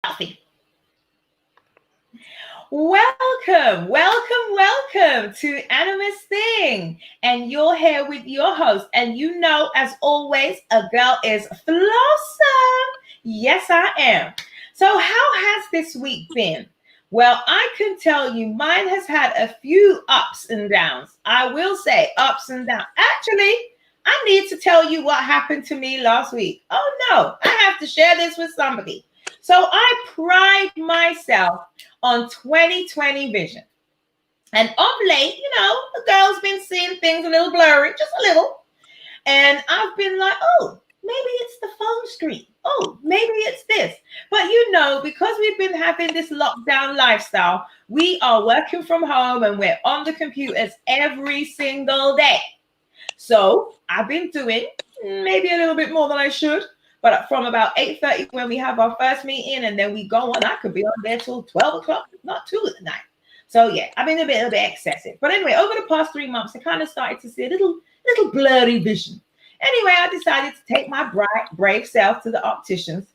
coffee. Welcome to Animus Thing. And you're here with your host. And you know, as always, a girl is Flossom. Yes, I am. So, how has this week been? Well, I can tell you mine has had a few ups and downs. I will say ups and downs. Actually, I need to tell you what happened to me last week. Oh no, I have to share this with somebody. So I pride myself on 2020 vision. And of late, the girl's been seeing things a little blurry, just a little. And I've been like, oh, maybe it's the phone screen. Oh, maybe it's this. But because we've been having this lockdown lifestyle, we are working from home and we're on the computers every single day. So I've been doing maybe a little bit more than I should. But from about 8:30 when we have our first meeting and then we go on, I could be on there till 12 o'clock, not 2 at night. So yeah, I've been a bit excessive. But anyway, over the past 3 months, I kind of started to see a little blurry vision. Anyway, I decided to take my brave self to the opticians,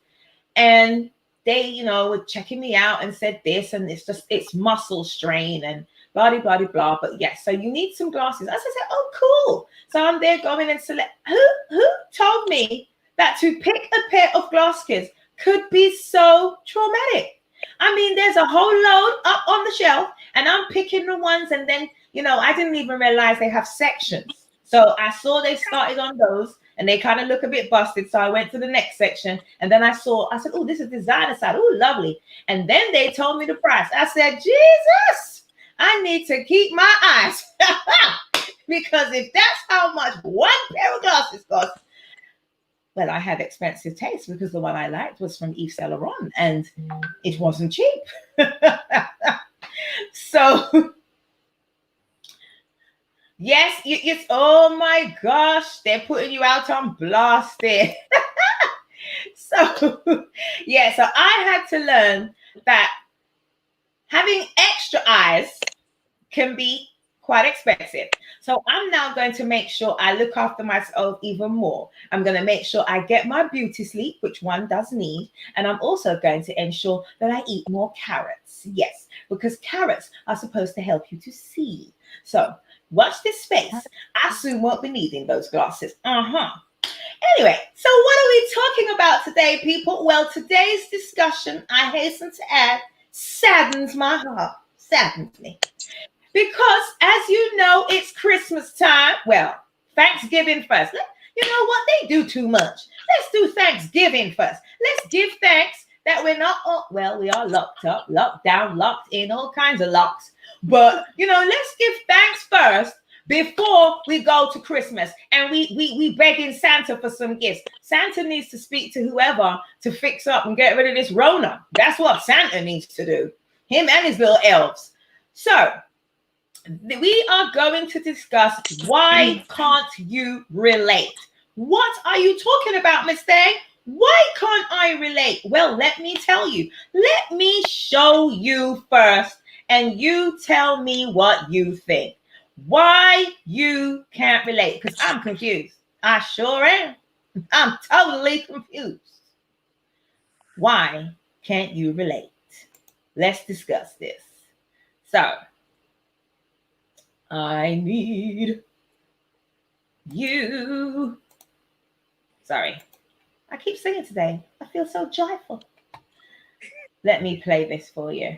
and they, were checking me out and said this, and it's muscle strain and blah, blah, blah, blah. But yes, so you need some glasses. As I said, oh, cool. So I'm there going and select. Who told me that to pick a pair of glasses could be so traumatic? I mean, there's a whole load up on the shelf, and I'm picking the ones, and then, I didn't even realize they have sections. So I saw they started on those, and they kind of look a bit busted. So I went to the next section, and then I said, oh, this is designer side. Oh, lovely. And then they told me the price. I said, Jesus, I need to keep my eyes. Because if that's how much one pair of glasses costs, well, I had expensive taste because the one I liked was from Yves Saint Laurent and it wasn't cheap. So, yes, it's, oh my gosh, they're putting you out on blast there. So, yeah, so I had to learn that having extra eyes can be quite expensive. So I'm now going to make sure I look after myself even more. I'm going to make sure I get my beauty sleep, which one does need. And I'm also going to ensure that I eat more carrots. Yes, because carrots are supposed to help you to see. So watch this space. I soon won't be needing those glasses. Anyway, so what are we talking about today, people? Well, today's discussion, I hasten to add, saddens my heart. Saddens me. Because, as you know, it's Christmas time. Well, Thanksgiving first. You know what? They do too much. Let's do Thanksgiving first. Let's give thanks that we're not, we are locked up, locked down, locked in, all kinds of locks. But, let's give thanks first before we go to Christmas. And we begging Santa for some gifts. Santa needs to speak to whoever to fix up and get rid of this Rona. That's what Santa needs to do. Him and his little elves. So, we are going to discuss why can't you relate? What are you talking about, Miss Day? Why can't I relate? Well, let me tell you. Let me show you first, and you tell me what you think. Why you can't relate? Because I'm confused. I sure am. I'm totally confused. Why can't you relate? Let's discuss this. So, I need you. Sorry, I keep singing today. I feel so joyful. Let me play this for you.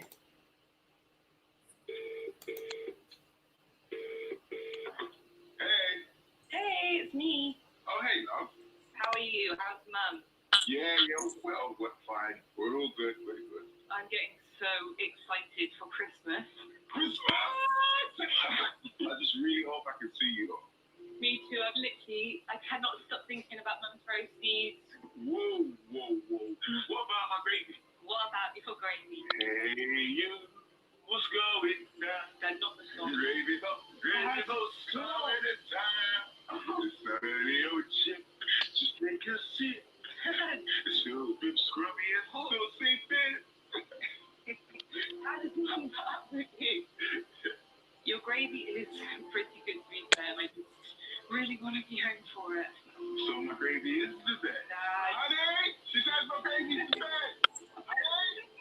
Hey, it's me. Oh, hey, love. How are you? How's Mum? Yeah, well, we're fine. We're all good, we're good. I'm getting so excited for Christmas. Christmas! I just really hope I can see you, though. Me too. I cannot stop thinking about Mum's roasties. Whoa. What about my baby? What about your gravy? Hey, you. What's going down? That's not the song. Gravy go slow at a time. The sun of the ocean. Just take a sip. It's so bit scrubby and so sleepy. How does Mum laugh with you? Your gravy is pretty good to be fair. I just really want to be home for it. So my gravy is the best. Honey, she says my baby's the best. Honey?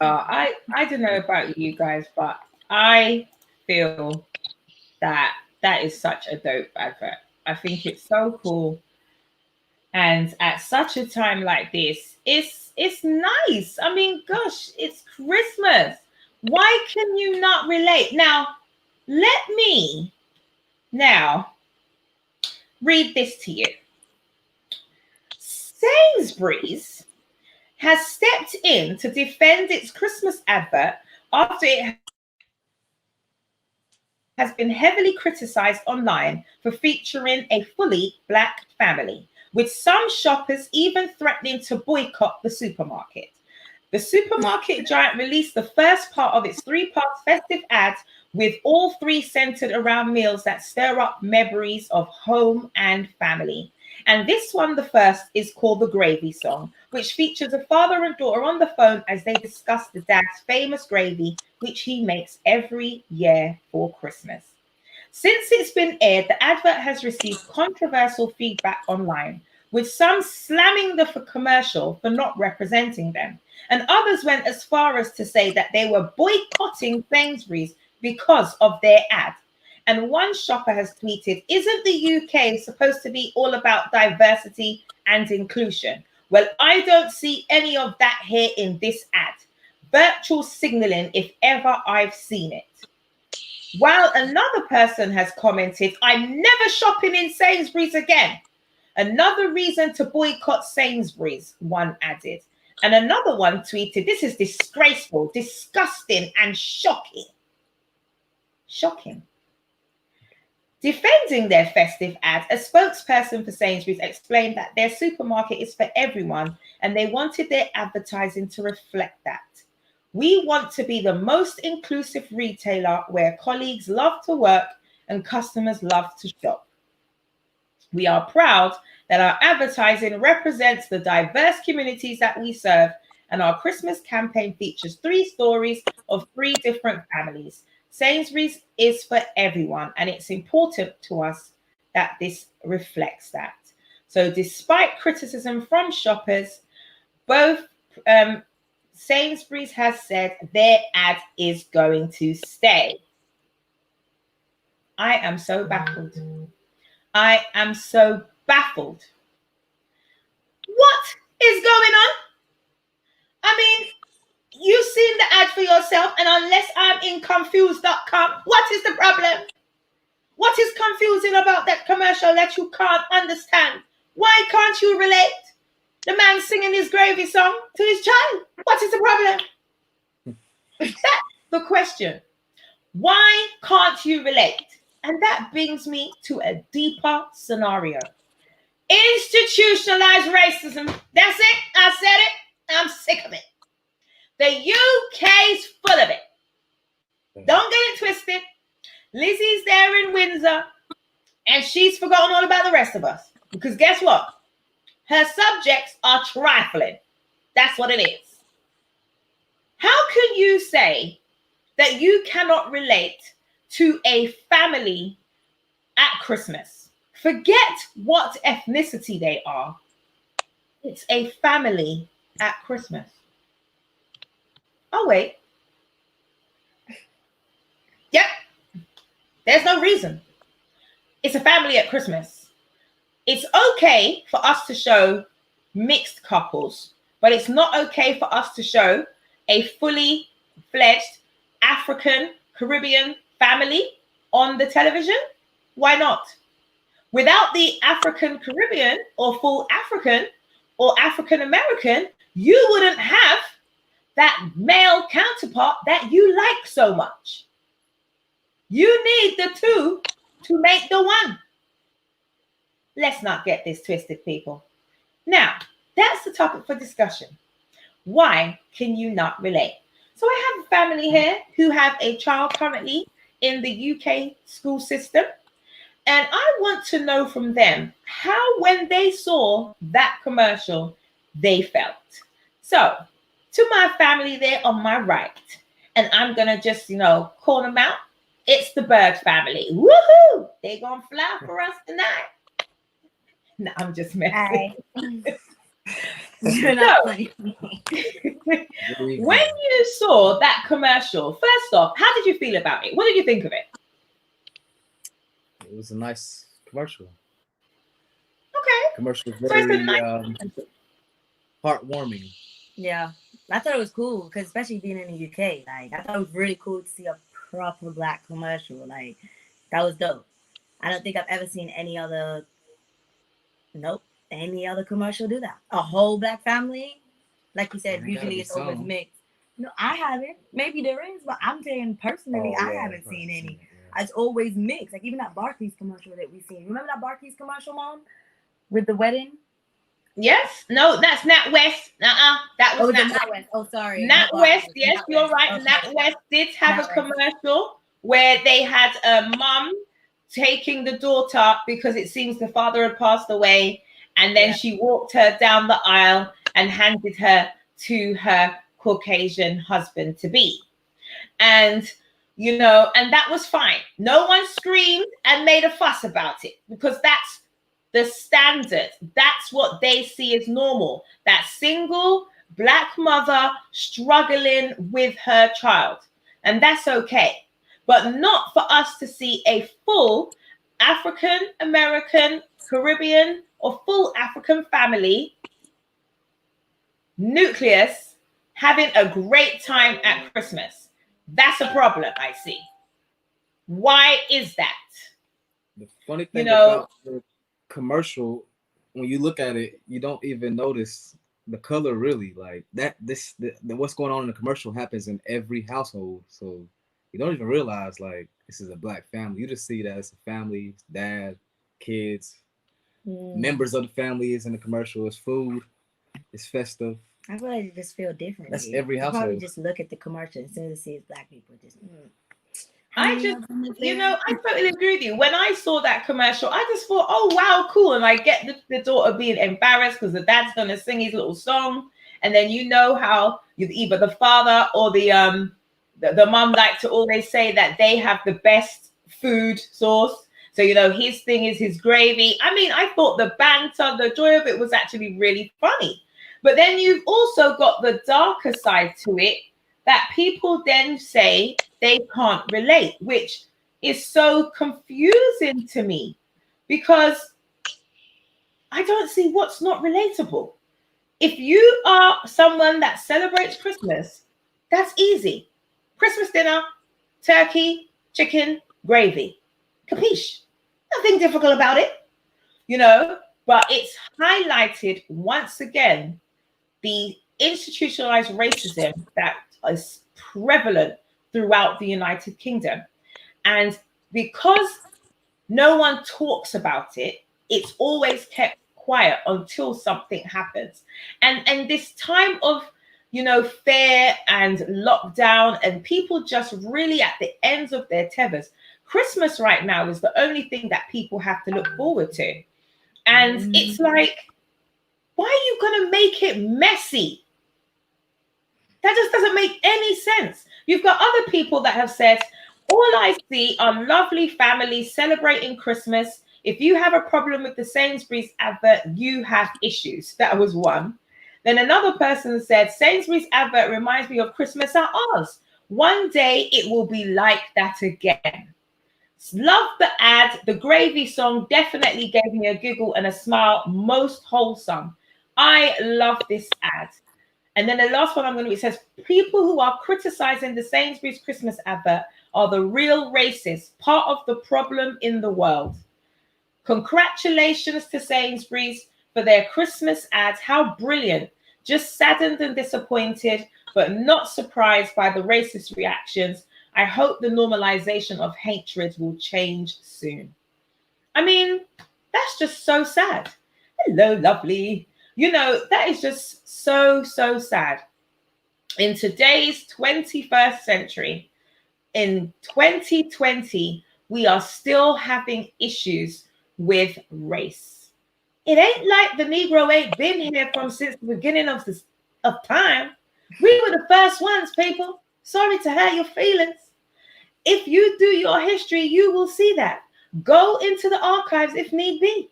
I don't know about you guys, but I feel that that is such a dope advert. I think it's so cool, and at such a time like this, it's nice. I mean, gosh, it's Christmas. Why can you not relate? Now, let me now read this to you. Sainsbury's has stepped in to defend its Christmas advert after it has been heavily criticized online for featuring a fully black family, with some shoppers even threatening to boycott the supermarket. The supermarket giant released the first part of its three-part festive ad, with all three centered around meals that stir up memories of home and family. And this one, the first, is called The Gravy Song, which features a father and daughter on the phone as they discuss the dad's famous gravy, which he makes every year for Christmas. Since it's been aired, the advert has received controversial feedback online, with some slamming the commercial for not representing them, and others went as far as to say that they were boycotting Sainsbury's because of their ad. And one shopper has tweeted, "Isn't the UK supposed to be all about diversity and inclusion? Well, I don't see any of that here in this ad. Virtual signaling, if ever I've seen it." While another person has commented, "I'm never shopping in Sainsbury's again. Another reason to boycott Sainsbury's," one added. And another one tweeted, "This is disgraceful, disgusting, and shocking." Shocking. Defending their festive ad, a spokesperson for Sainsbury's explained that their supermarket is for everyone and they wanted their advertising to reflect that. "We want to be the most inclusive retailer where colleagues love to work and customers love to shop. We are proud that our advertising represents the diverse communities that we serve, and our Christmas campaign features three stories of three different families. Sainsbury's is for everyone, and it's important to us that this reflects that." So, despite criticism from shoppers, both Sainsbury's has said their ad is going to stay. I am so baffled. I am so baffled. What is going on? I mean, you've seen the ad for yourself, and unless I'm in confused.com, what is the problem? What is confusing about that commercial that you can't understand? Why can't you relate? The man singing his gravy song to his child. What is the problem? That's the question. Why can't you relate? And that brings me to a deeper scenario. Institutionalized racism. That's it. I said it. I'm sick of it. The UK's full of it. Don't get it twisted. Lizzie's there in Windsor and she's forgotten all about the rest of us. Because guess what? Her subjects are trifling. That's what it is. How can you say that you cannot relate to a family at Christmas? Forget what ethnicity they are. It's a family at Christmas. Oh, wait. Yep. There's no reason. It's a family at Christmas. It's okay for us to show mixed couples, but it's not okay for us to show a fully fledged African Caribbean family on the television. Why not? Without the African Caribbean or full African or African American, you wouldn't have that male counterpart that you like so much. You need the two to make the one. Let's not get this twisted, people. Now, that's the topic for discussion. Why can you not relate? So I have a family here who have a child currently in the UK school system. And I want to know from them how, when they saw that commercial, they felt. So, to my family there on my right, and I'm going to just, call them out. It's the Bird family. Woohoo! They going to fly for us tonight. No, I'm just messing. You're not funny. Believe When me, you saw that commercial, first off, how did you feel about it? What did you think of it? it was a nice commercial. Okay. Commercial was So it's a very nice. heartwarming. Yeah, I thought it was cool because especially being in the UK, like I thought it was really cool to see a proper black commercial. Like that was dope. I don't think I've ever seen any other, nope, any other commercial do that. A whole black family, like you said, And it gotta usually be it's always some. mixed. No, I haven't. Maybe there is, but I'm saying personally, Oh I yeah, haven't I've seen probably seen any. it. Yeah. It's always mixed. Like even that Barclays commercial that we seen. Remember that Barclays commercial, Mom, with the wedding? Yes. No, that's Nat West. That Oh, was was it Nat West. NatWest? Oh, sorry, Nat not West, Barclays. yes, you're NatWest. right. Okay, Nat West did have a NatWest. commercial where they had a mum taking the daughter because it seems the father had passed away, and then Yeah. she walked her down the aisle and handed her to her Caucasian husband to be. And and that was fine. No one screamed and made a fuss about it because that's the standard. That's what they see as normal. That single black mother struggling with her child. And that's okay. But not for us to see a full African American, Caribbean, or full African family nucleus having a great time at Christmas. That's a problem I see. Why is that? The funny You thing know, about the commercial, when you look at it, you don't even notice the color really. Like that, what's going on in the commercial happens in every household. So you don't even realize like this is a black family. You just see that it's a family, dad, kids, Mm. members of the family is in the commercial. It's food, it's festive. I feel like it just feel different That's here. every You probably household. just look at the commercial as soon as it sees black people, just how I many just, of them is there? I totally agree with you. When I saw that commercial, I just thought, oh, wow, cool. And I get the daughter being embarrassed because the dad's going to sing his little song. And then you know how either the father or the mom like to always say that they have the best food source. So, his thing is his gravy. I mean, I thought the banter, the joy of it was actually really funny. But then you've also got the darker side to it that people then say they can't relate, which is so confusing to me because I don't see what's not relatable. If you are someone that celebrates Christmas, that's easy. Christmas dinner, turkey, chicken, gravy. Capiche? Nothing difficult about it, but it's highlighted once again the institutionalized racism that is prevalent throughout the United Kingdom. And because no one talks about it, it's always kept quiet until something happens. And this time of fear and lockdown and people just really at the ends of their tethers, Christmas right now is the only thing that people have to look forward to. And it's like, why are you going to make it messy? That just doesn't make any sense. You've got other people that have said, all I see are lovely families celebrating Christmas. If you have a problem with the Sainsbury's advert, you have issues. That was one. Then another person said, Sainsbury's advert reminds me of Christmas at ours. One day it will be like that again. Love the ad. The gravy song definitely gave me a giggle and a smile. Most wholesome. I love this ad. And then the last one I'm going to read says, people who are criticizing the Sainsbury's Christmas advert are the real racists, part of the problem in the world. Congratulations to Sainsbury's for their Christmas ads. How brilliant. Just saddened and disappointed, but not surprised by the racist reactions. I hope the normalization of hatred will change soon. I mean, that's just so sad. Hello, lovely. That is just so, so sad. In today's 21st century, in 2020, we are still having issues with race. It ain't like the Negro ain't been here from since the beginning of time. We were the first ones, people. Sorry to hurt your feelings. If you do your history, you will see that. Go into the archives if need be.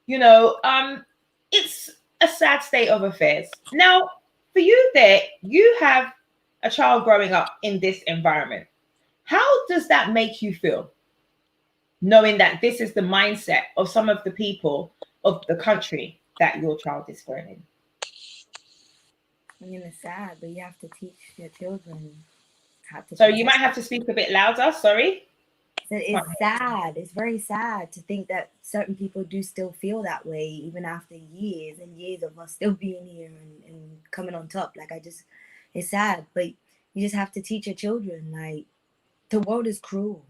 You know, it's a sad state of affairs. Now, for you there, you have a child growing up in this environment. How does that make you feel, knowing that this is the mindset of some of the people of the country that your child is growing in? I mean, it's sad, but you have to teach your children how to So you protect. might have to speak a bit louder. Sorry. So Can't it's sad. It's very sad to think that certain people do still feel that way, even after years and years of us still being here and coming on top. Like, it's sad, but you just have to teach your children, like, the world is cruel.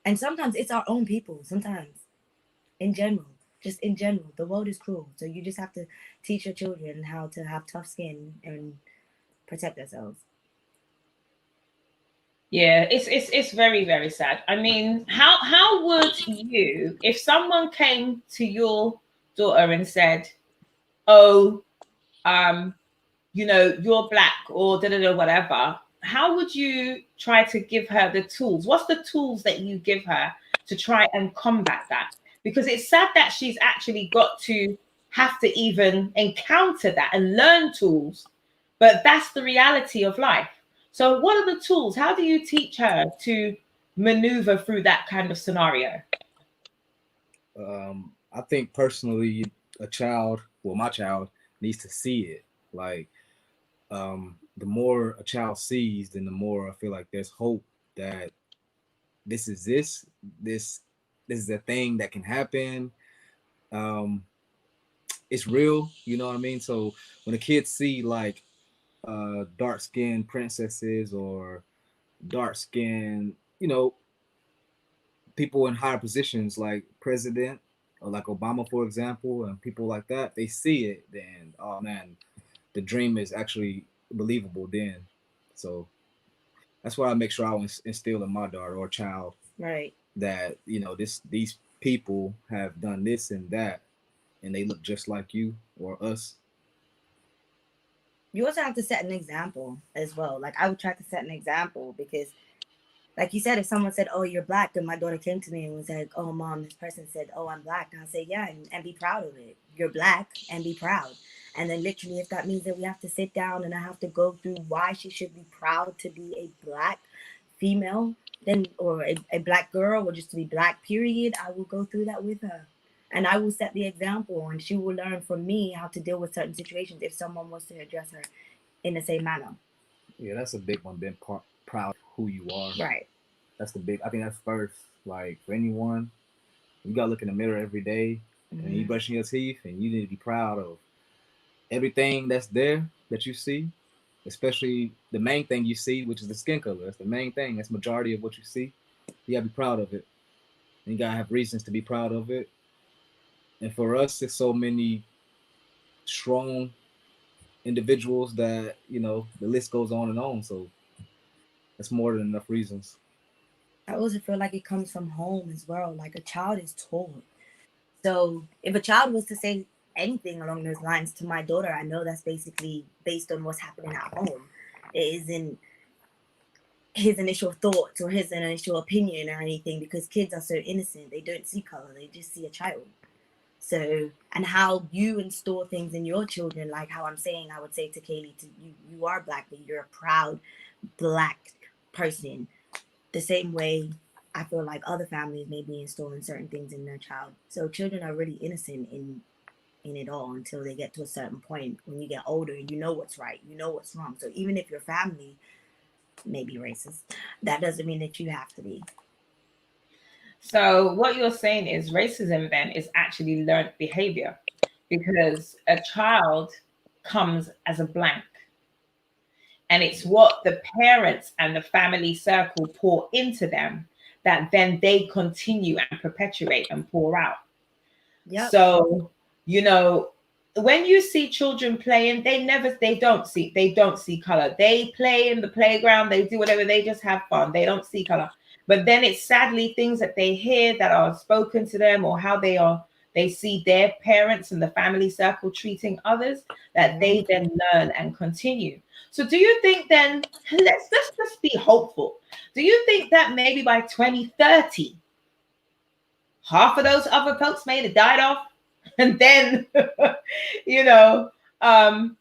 And sometimes it's our own people, sometimes, in general. Just in general, the world is cruel. So you just have to teach your children how to have tough skin and protect themselves. Yeah, it's very very sad. I mean, how would you, if someone came to your daughter and said, "Oh, um, you're black or da da da whatever," how would you try to give her the tools? What's the tools that you give her to try and combat that? Because it's sad that she's actually got to have to even encounter that and learn tools, but that's the reality of life. So, what are the tools? How do you teach her to maneuver through that kind of scenario? I think personally, a child, well, my child needs to see it. Like, the more a child sees, then the more I feel like there's hope that this is this this is a thing that can happen. Um, it's real, you know what I mean? So when the kids see like dark skinned princesses or dark skinned, people in higher positions like president or like Obama, for example, and people like that, they see it, then oh man, the dream is actually believable then. So that's what I make sure I instill in my daughter or child, Right. that these people have done this and that, and they look just like you or us. You also have to set an example as well. Like, I would try to set an example because, like you said, if someone said, "Oh, you're black," and my daughter came to me and was like, "Oh, mom, this person said, oh, I'm black," and I say, "Yeah, and be proud of it. You're black and be proud." And then literally, if that means that we have to sit down and I have to go through why she should be proud to be a black female, then, or a black girl, or just to be black, period, I will go through that with her. And I will set the example, and she will learn from me how to deal with certain situations if someone was to address her in the same manner. Yeah, that's a big one. Being proud of who you are. Right. That's the big. I think that's first. Like for anyone, you gotta look in the mirror every day, and you Mm-hmm. brushing your teeth, and you need to be proud of everything that's there that you see, especially the main thing you see, which is the skin color. That's the main thing. That's majority of what you see. You gotta be proud of it. And you gotta have reasons to be proud of it. And for us, there's so many strong individuals that the list goes on and on. So that's more than enough reasons. I also feel like it comes from home as well. Like, a child is taught. So if a child was to say anything along those lines to my daughter, I know that's basically based on what's happening at home. It isn't his initial thoughts or his initial opinion or anything, because kids are so innocent. They don't see color, they just see a child. So, and how you install things in your children, like how I'm saying, I would say to Kaylee, to you, you are black, but you're a proud black person. The same way I feel like other families may be installing certain things in their child. So children are really innocent in it all until they get to a certain point. When you get older, you know what's right, you know what's wrong. So even if your family may be racist, that doesn't mean that you have to be. So, what you're saying is racism then is actually learned behavior, because a child comes as a blank, and it's what the parents and the family circle pour into them that then they continue and perpetuate and pour out. Yep. So, you know, when you see children playing, they don't see color. They play in the playground, they do whatever, they just have fun. They don't see color. But then it's sadly things that they hear that are spoken to them, or how they see their parents and the family circle treating others, that Yeah. they then learn and continue. So do you think then, let's just be hopeful. Do you think that maybe by 2030 half of those other folks may have died off, and then you know um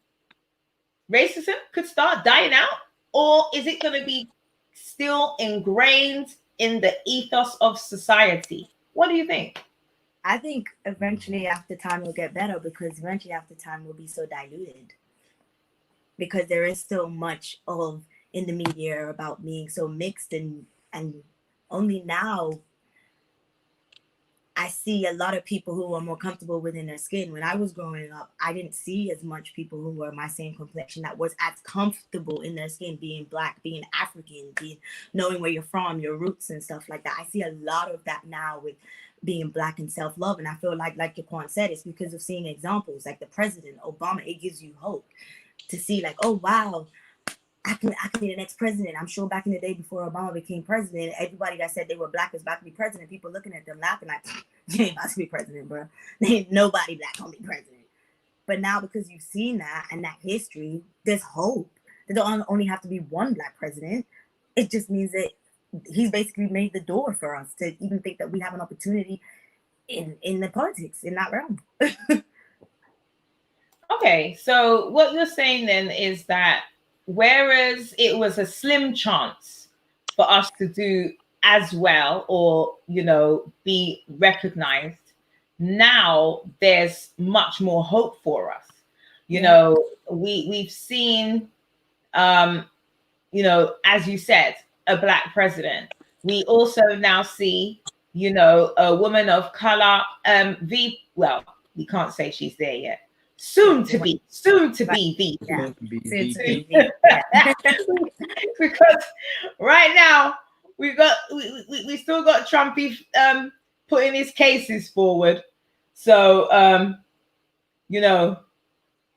racism could start dying out, or is it going to be still ingrained in the ethos of society? What do you think? I think eventually after time it'll get better because eventually after time will be so diluted because there is so much of in the media about being so mixed and only now I see a lot of people who are more comfortable within their skin. When I was growing up, I didn't see as much people who were my same complexion that was as comfortable in their skin, being black, being African, being knowing where you're from, your roots and stuff like that. I see a lot of that now with being black and self-love. And I feel like Jaquan said, it's because of seeing examples like the president, Obama. It gives you hope to see like, oh wow, I can be the next president. I'm sure back in the day before Obama became president, everybody that said they were black was about to be president. People looking at them laughing like, you ain't about to be president, bro. Ain't nobody black gonna be president. But now because you've seen that and that history, there's hope. There don't only have to be one black president. It just means that he's basically made the door for us to even think that we have an opportunity in the politics in that realm. Okay, so what you're saying then is that whereas it was a slim chance for us to do as well or, be recognized, now there's much more hope for us. You Yeah. know, we've seen, um, as you said, a black president. We also now see, a woman of color, well, we can't say she's there yet. Yeah, Soon to right. be VP. Yeah. Soon to be Soon to VP. be me. Yeah. Because right now we still got Trumpy putting his cases forward. So you know,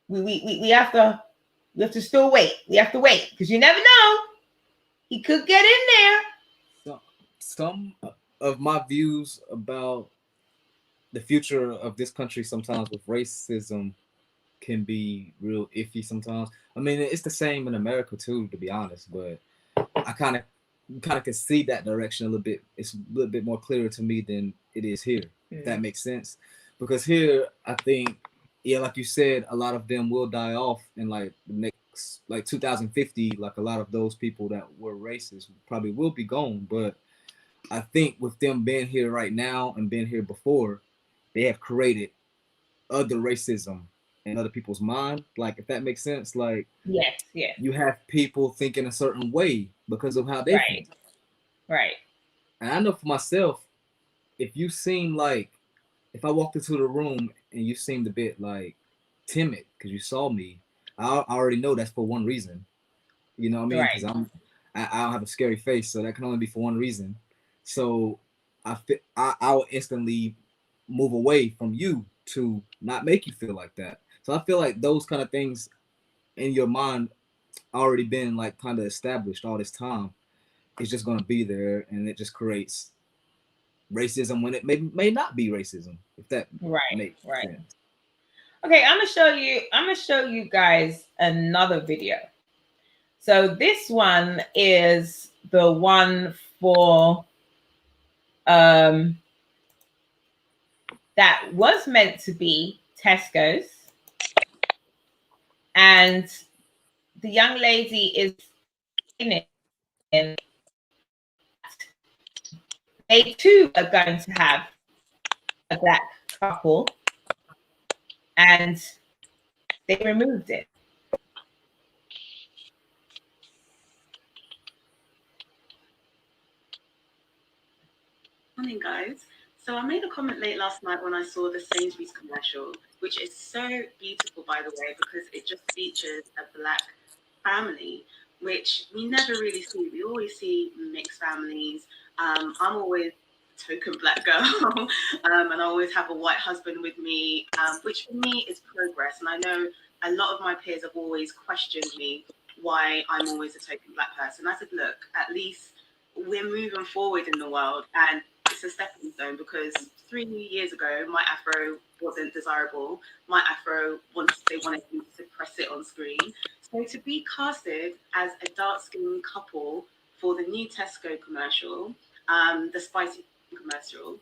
we have to still wait. We have to wait because you never know. He could get in there. So, some of my views about the future of this country sometimes with racism can be real iffy sometimes. I mean, it's the same in America too, to be honest. But I kind of can see that direction a little bit. It's a little bit more clearer to me than it is here. If that makes sense, because here I think, yeah, like you said, a lot of them will die off in like the next, like 2050. Like a lot of those people that were racist probably will be gone. But I think with them being here right now and being here before, they have created other racism in other people's mind. Like if that makes sense, like Yes, yes, you have people thinking a certain way because of how they right, think. right. And I know for myself, if you seem like, if I walked into the room and you seemed a bit like timid because you saw me, I already know that's for one reason. You know what I mean? Because Right. I don't have a scary face, so that can only be for one reason. So I will instantly move away from you to not make you feel like that. So I feel like those kind of things in your mind already been like kind of established all this time. It's just gonna be there, and it just creates racism when it may not be racism. If that Right, makes right. sense. Okay, I'm gonna show you guys another video. So this one is the one for um that was meant to be Tesco's, and the young lady is explaining they too are going to have a black couple, and they removed it. Morning, guys. So I made a comment late last night when I saw the Sainsbury's commercial, which is so beautiful, by the way, because it just features a black family, which we never really see. We always see mixed families. I'm always a token black girl, and I always have a white husband with me, which for me is progress. And I know a lot of my peers have always questioned me why I'm always a token black person. I said, look, at least we're moving forward in the world, and it's a stepping stone because 3 years ago my afro wasn't desirable. My afro, once they wanted me to suppress it on screen. So to be casted as a dark skinned couple for the new Tesco commercial, the spicy commercial,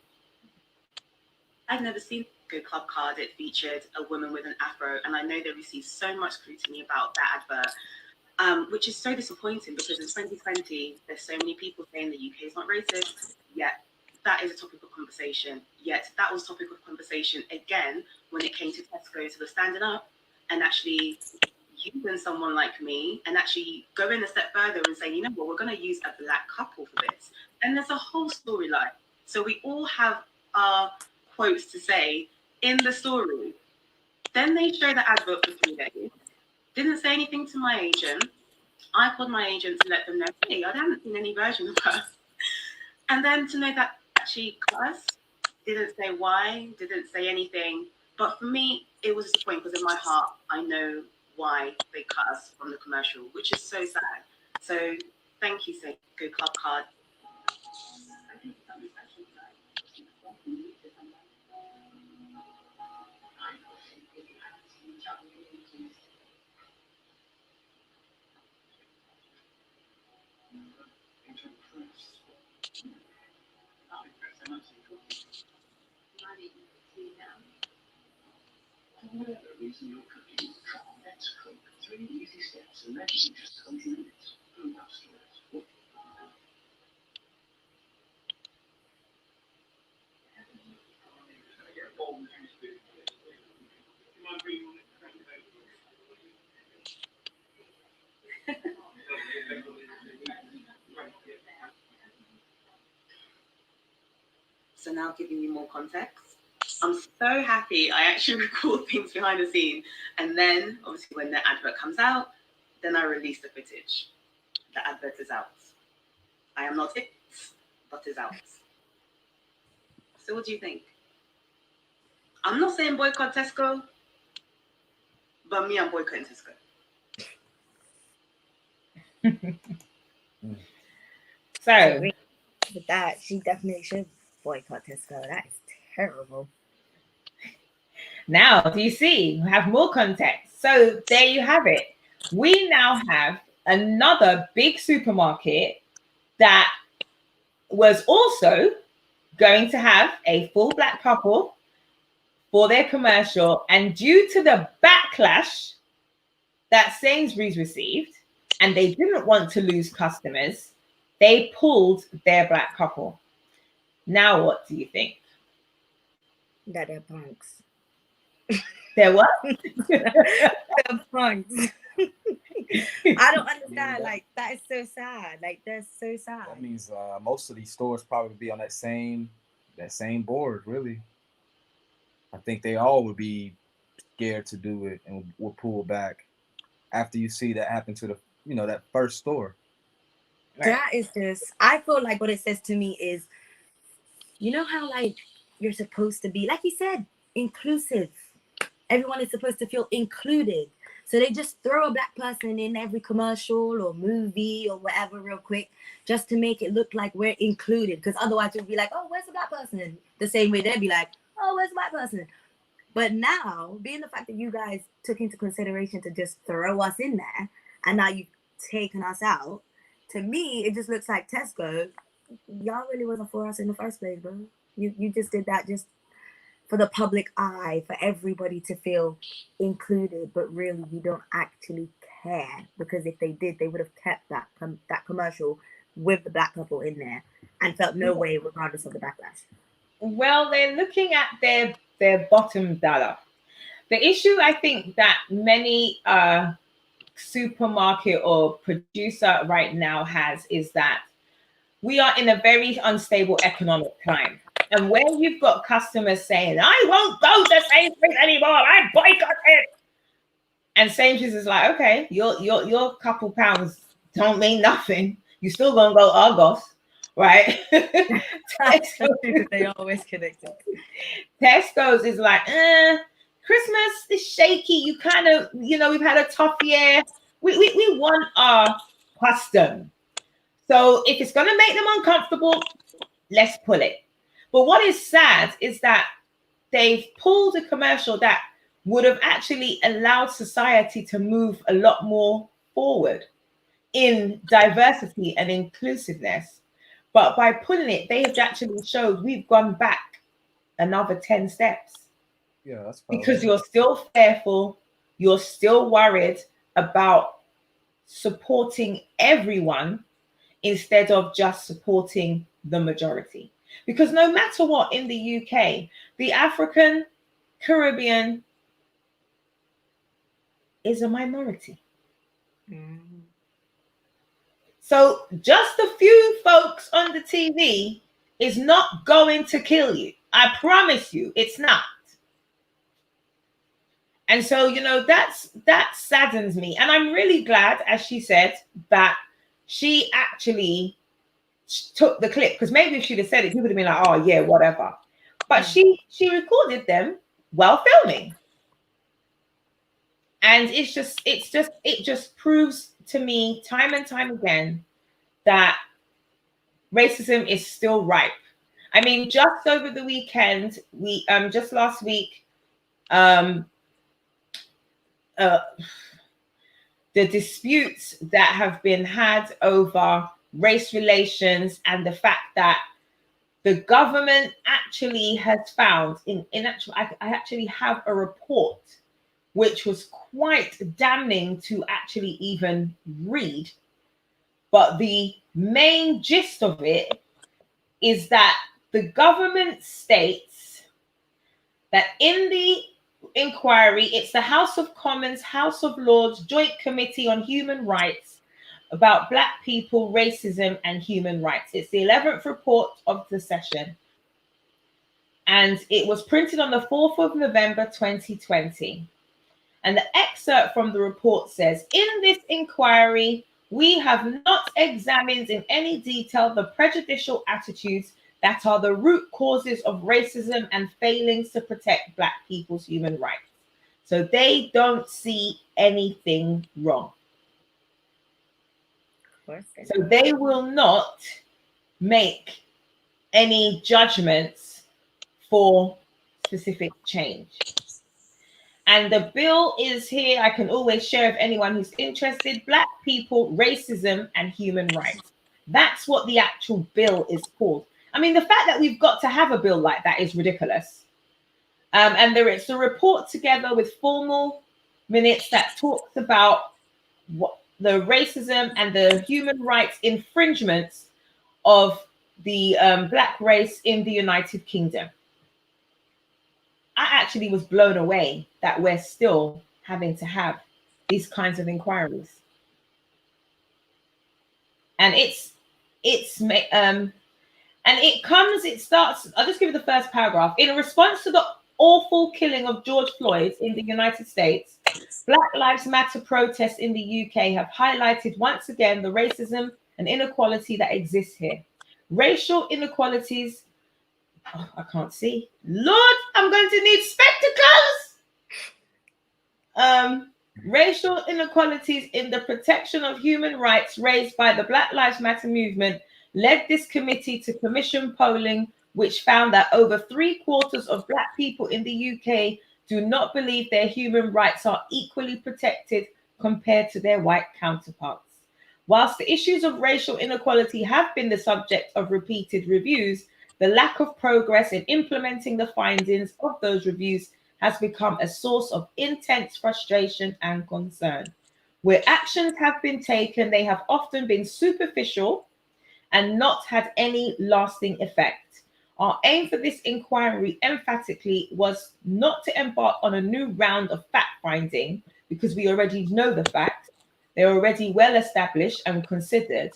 I've never seen Good Club card, it featured a woman with an afro, and I know they received so much scrutiny about that advert, which is so disappointing because in 2020, there's so many people saying the UK is not racist, yet that is a topic of conversation. Yet that was topic of conversation again when it came to Tesco to the standing up and actually using someone like me and actually going a step further and saying, you know what, we're going to use a black couple for this. And there's a whole storyline. So we all have our quotes to say in the story. Then they show the advert for 3 days. Didn't say anything to my agent. I called my agent to let them know, hey, I haven't seen any version of her. And then to know that she cut us, didn't say why, didn't say anything. But for me, it was disappointing because in my heart, I know why they cut us from the commercial, which is so sad. So thank you, Say Good Club card. So now giving you more context. I'm so happy I actually record things behind the scene. And then, obviously, when the advert comes out, then I release the footage. The advert is out. I am not it, but is out. So what do you think? I'm not saying boycott Tesco, but me, I'm boycotting Tesco. So with that, she definitely should boycott Tesco. That is terrible. now, do you see? We have more context. So there you have it. We now have another big supermarket that was also going to have a full black couple for their commercial. And due to the backlash that Sainsbury's received, and they didn't want to lose customers, they pulled their black couple. Now, what do you think? That they're punks. They're what? They're punks. I don't understand. Like, that is so sad. Like, they're so sad. That means most of these stores probably be on that same board. Really, I think they all would be scared to do it and will pull back after you see that happen to the that first store. Right. That is just. I feel like what it says to me is, you know how like you're supposed to be, like you said, inclusive. Everyone is supposed to feel included. So they just throw a black person in every commercial or movie or whatever real quick just to make it look like we're included. Because otherwise it would be like, oh, where's the black person? The same way they'd be like, oh, where's the black person? But now, being the fact that you guys took into consideration to just throw us in there and now you've taken us out, to me, it just looks like Tesco, y'all really wasn't for us in the first place, bro. You just did that just for the public eye, for everybody to feel included, but really you don't actually care, because if they did, they would have kept that commercial with the black couple in there and felt no way regardless of the backlash. Well, they're looking at their bottom dollar. The issue I think that many supermarket or producer right now has is that we are in a very unstable economic time. And where you've got customers saying, I won't go to Sainsbury's anymore, I boycott it. And Sainsbury's is like, okay, your couple pounds don't mean nothing. You still gonna go Argos, right? They always connected. Tesco's is like, Christmas is shaky. You kind of, we've had a tough year. We want our custom. So if it's gonna make them uncomfortable, let's pull it. But what is sad is that they've pulled a commercial that would have actually allowed society to move a lot more forward in diversity and inclusiveness. But by pulling it, they have actually showed we've gone back another 10 steps. Yeah, that's because valid. you're still fearful, you're still worried about supporting everyone instead of just supporting the majority. Because no matter what, in the UK, the African Caribbean is a minority. Mhm. So just a few folks on the TV is not going to kill you. I promise you, it's not. And so, that saddens me. And I'm really glad, as she said, that she actually took the clip, because maybe if she'd have said it, people would have been like, oh yeah, whatever. But Mm. she recorded them while filming. And it just proves to me time and time again that racism is still ripe. I mean, just over the weekend, we just last week, um uh, the disputes that have been had over race relations, and the fact that the government actually has found, in actual, I actually have a report which was quite damning to actually even read, but the main gist of it is that the government states that in the inquiry, it's the House of Commons, House of Lords Joint Committee on Human Rights about Black people, racism, and human rights. It's the 11th report of the session, and it was printed on the 4th of November 2020. And the excerpt from the report says, in this inquiry, we have not examined in any detail the prejudicial attitudes that are the root causes of racism and failings to protect Black people's human rights. So they don't see anything wrong. Of course they So don't. they will not make any judgments for specific change. And the bill is here. I can always share if anyone who's interested. Black people, racism, and human rights. That's what the actual bill is called. I mean, the fact that we've got to have a bill like that is ridiculous. And there is a report together with formal minutes that talks about what the racism and the human rights infringements of the Black race in the United Kingdom. I actually was blown away that we're still having to have these kinds of inquiries. And it starts, I'll just give you the first paragraph. In response to the awful killing of George Floyd in the United States, Black Lives Matter protests in the UK have highlighted once again the racism and inequality that exists here. Racial inequalities, oh, I can't see. Lord, I'm going to need spectacles. Racial inequalities in the protection of human rights raised by the Black Lives Matter movement led this committee to commission polling, which found that over 3/4 of Black people in the UK do not believe their human rights are equally protected compared to their white counterparts. Whilst the issues of racial inequality have been the subject of repeated reviews, the lack of progress in implementing the findings of those reviews has become a source of intense frustration and concern. Where actions have been taken, they have often been superficial and not had any lasting effect. Our aim for this inquiry emphatically was not to embark on a new round of fact finding, because we already know the facts, they're already well established and considered,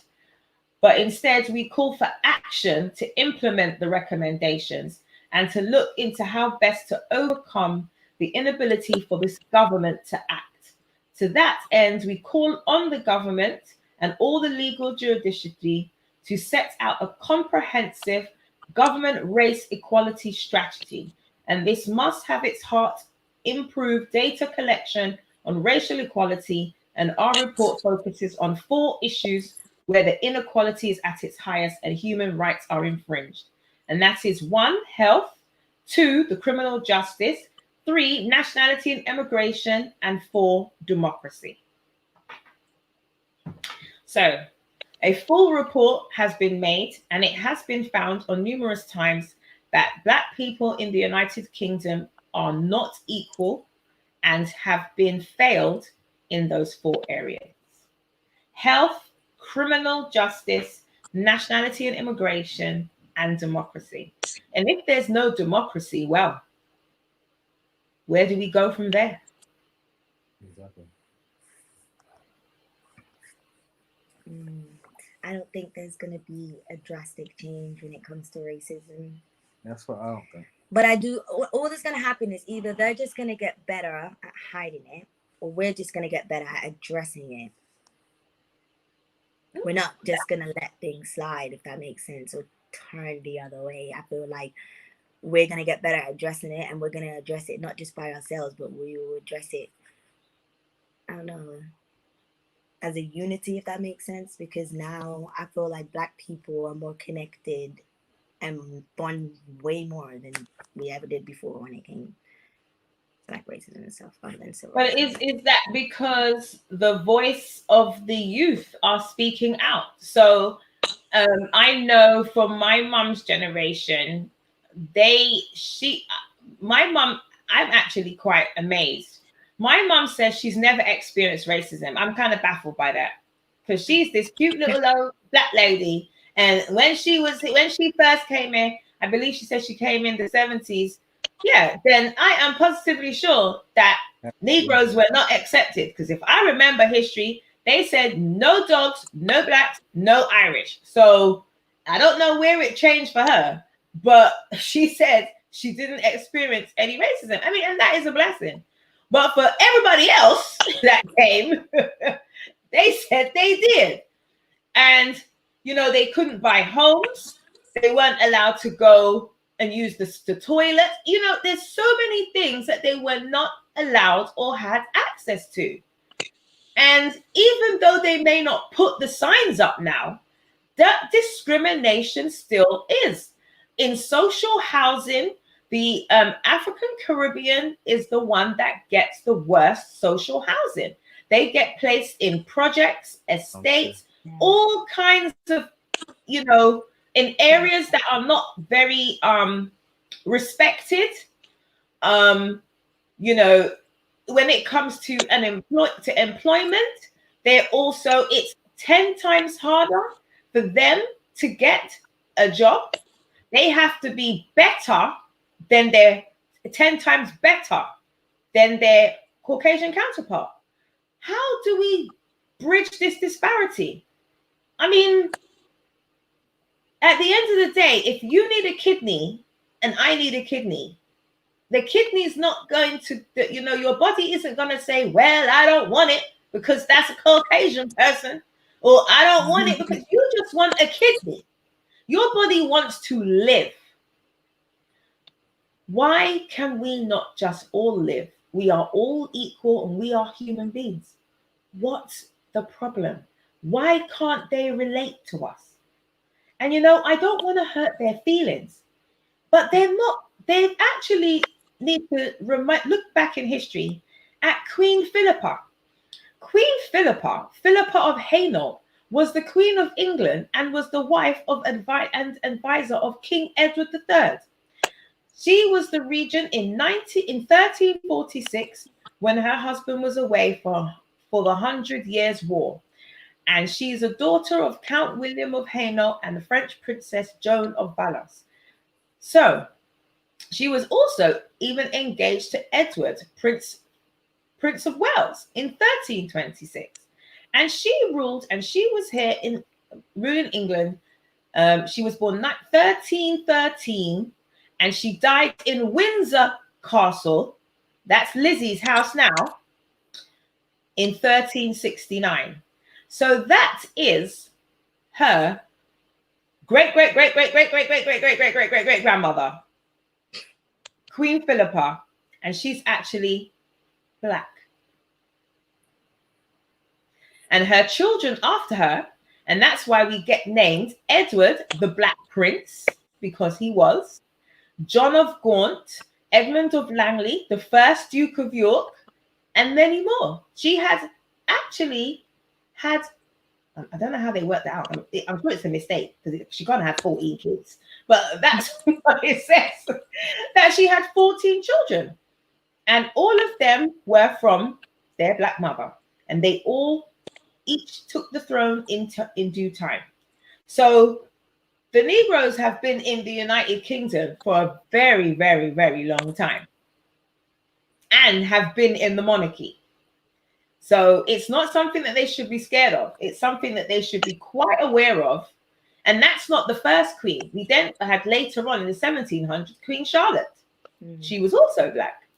but instead we call for action to implement the recommendations and to look into how best to overcome the inability for this government to act. To that end, we call on the government and all the legal jurisdictions to set out a comprehensive government race equality strategy. And this must have its heart improved data collection on racial equality. And our report focuses on 4 issues where the inequality is at its highest and human rights are infringed. And that is 1, health; 2, the criminal justice; 3, nationality and immigration; and 4, democracy. So, a full report has been made, and it has been found on numerous times that Black people in the United Kingdom are not equal and have been failed in those 4 areas: health, criminal justice, nationality and immigration, and democracy. And if there's no democracy, well, where do we go from there? Exactly. Mm, I don't think there's gonna be a drastic change when it comes to racism. That's what I don't think. But I do. All that's gonna happen is either they're just gonna get better at hiding it, or we're just gonna get better at addressing it. We're not just gonna let things slide, if that makes sense, or turn the other way. I feel like we're gonna get better at addressing it, and we're gonna address it not just by ourselves, but we will address it. I don't know, as a unity, if that makes sense. Because now I feel like Black people are more connected and bond way more than we ever did before when it came to like racism and stuff. Other than civil But rights. is that because the voice of the youth are speaking out? So I know from my mom's generation, my mom, I'm actually quite amazed. My mom says she's never experienced racism. I'm kind of baffled by that because she's this cute little old black lady. And when she first came in, I believe she said she came in the 70s. Yeah, then I am positively sure that Negroes were not accepted, because if I remember history, they said no dogs, no blacks, no Irish. So I don't know where it changed for her, but she said she didn't experience any racism. I mean, and that is a blessing. But for everybody else that came, they said they did. And, they couldn't buy homes. They weren't allowed to go and use the toilet. There's so many things that they were not allowed or had access to. And even though they may not put the signs up now, that discrimination still is. In social housing, the African Caribbean is the one that gets the worst social housing. They get placed in projects, estates, all kinds of, in areas that are not very respected. You know, when it comes to employment, it's 10 times harder for them to get a job. They have to be better than 10 times better than their Caucasian counterpart. How do we bridge this disparity? I mean, at the end of the day, if you need a kidney and I need a kidney, the kidney is not going to, your body isn't going to say, well, I don't want it because that's a Caucasian person, or I don't want it because you just want a kidney. Your body wants to live. Why can we not just all live? We are all equal and we are human beings. What's the problem? Why can't they relate to us? And I don't want to hurt their feelings, but they actually need to look back in history at Queen Philippa. Queen Philippa of Hainault, was the Queen of England and was the wife of and advisor of King Edward III. She was the regent in 1346 when her husband was away for the 100 Years' War. And she's a daughter of Count William of Hainault and the French Princess Joan of Valois. So she was also even engaged to Edward, Prince of Wales, in 1326. And she ruled, and she was here ruling England. She was born 1313, and she died in Windsor Castle. That's Lizzie's house now, in 1369. So that is her great grandmother, Queen Philippa, and she's actually Black. And her children after her, and that's why we get named Edward the Black Prince, because he was, John of Gaunt, Edmund of Langley, the first Duke of York, and many more. She had actually had, I don't know how they worked that out. I'm sure it's a mistake because she can't have 14 kids, but that's what it says, that she had 14 children. And all of them were from their black mother. And they all each took the throne in due time. So the Negroes have been in the United Kingdom for a very, very, very long time and have been in the monarchy. So it's not something that they should be scared of. It's something that they should be quite aware of. And that's not the first queen. We then had later on in the 1700s Queen Charlotte. Mhm. She was also black.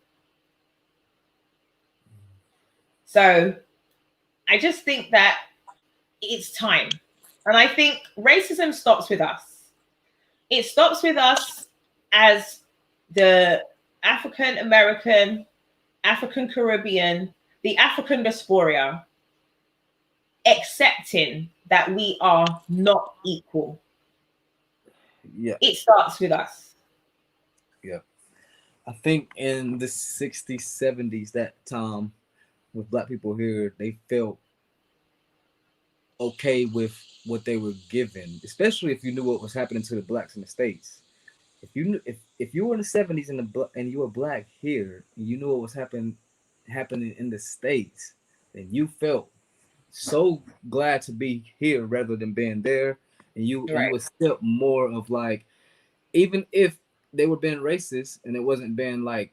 So I just think that it's time. And I think racism stops with us. It stops with us as the African American, African Caribbean, the African diaspora, accepting that we are not equal. Yeah, It starts with us. yeah. I think in the 60s, 70s, that time with black people here, they felt okay with what they were given, especially if you knew what was happening to the blacks in the states. If you were in the 70s and you were black here, and you knew what was happening in the states, then you felt so glad to be here rather than being there, and you Right, accept more of like, even if they were being racist and it wasn't being like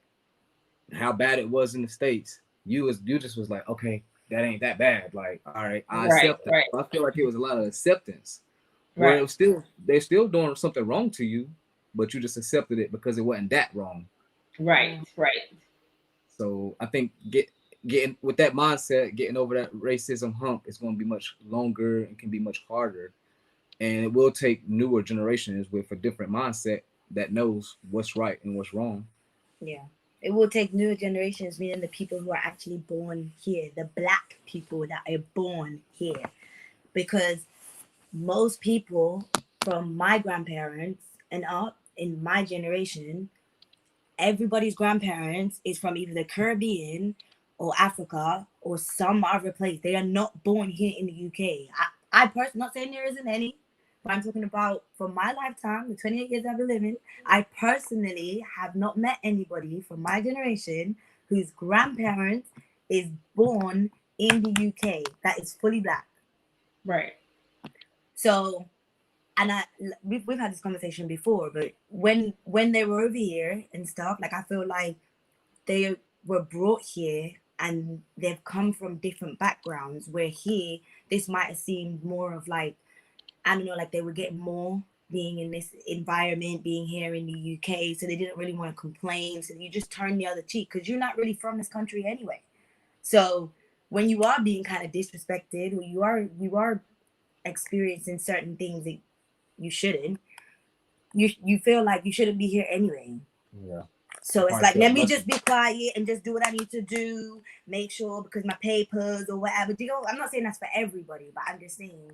how bad it was in the states, you just was like, okay, that ain't that bad. Like, all right, I right, accept that. right, So I feel like it was a lot of acceptance where it right, was still they're still doing something wrong to you, but you just accepted it because it wasn't that wrong. right, Yeah. right, So I think getting with that mindset, getting over that racism hump is going to be much longer and can be much harder, and it will take newer generations with a different mindset that knows what's right and what's wrong. Yeah. It will take newer generations, meaning the people who are actually born here, the black people that are born here. Because most people from my grandparents and up in my generation, everybody's grandparents is from either the Caribbean or Africa or some other place. They are not born here in the UK. I personally, not saying there isn't any, but I'm talking about for my lifetime, the 28 years I've been living, I personally have not met anybody from my generation whose grandparents is born in the UK that is fully black. right, So, and we've had this conversation before, but when they were over here and stuff, like I feel like they were brought here and they've come from different backgrounds, where here this might have seemed more of like, I don't know, like they were getting more being in this environment, being here in the UK, so they didn't really want to complain, so you just turn the other cheek because you're not really from this country anyway. So when you are being kind of disrespected, or you are experiencing certain things that you shouldn't, you feel like you shouldn't be here anyway. Yeah. So it's Probably like, felt let me lucky. just be quiet and just do what I need to do, make sure because my papers or whatever. Do you know? I'm not saying that's for everybody, but I'm just saying,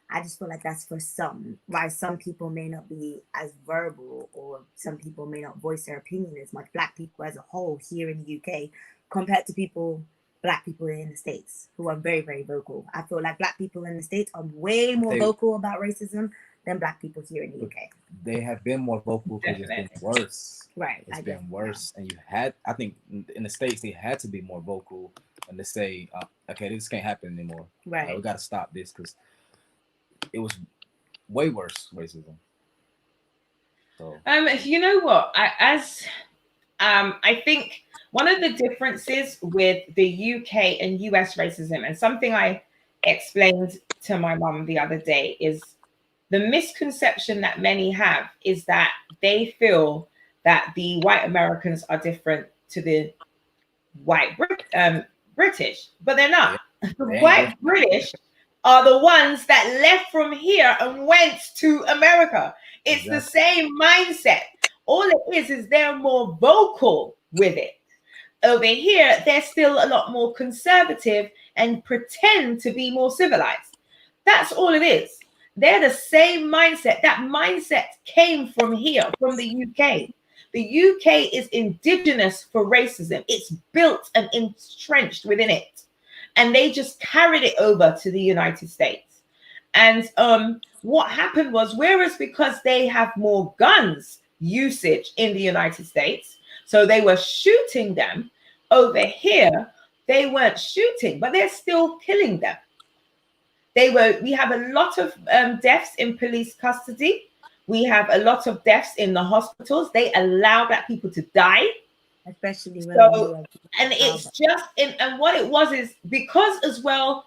I just feel like that's for some. Why some people may not be as verbal, or some people may not voice their opinion as much. Black people as a whole here in the UK, compared to black people in the States who are very, very vocal. I feel like black people in the States are way more They vocal about racism than black people here in the UK. they have been more vocal because it's been definitely. worse. Right. It's I been definitely know. worse, and I think in the states they had to be more vocal and to say, okay, this can't happen anymore. We Right. got to stop this because it was way worse racism. So You know what? I think one of the differences with the UK and US racism, and something I explained to my mum the other day, is the misconception that many have is that they feel that the white Americans are different to the British, but they're not. they The they ain't white different. British are the ones that left from here and went to America. It's the Exactly. same mindset. All it is they're more vocal with it. Over here, they're still a lot more conservative and pretend to be more civilized. That's all it is. They're the same mindset. That mindset came from here, from the UK. The UK is indigenous for racism. It's built and entrenched within it. And they just carried it over to the United States. And what happened was, whereas because they have more guns usage in the United States, so they were shooting them, over here, they weren't shooting, but they're still killing them. We have a lot of deaths in police custody. We have a lot of deaths in the hospitals. They allow black people to die. especially women who So, are and child. it's just and what it was is because as well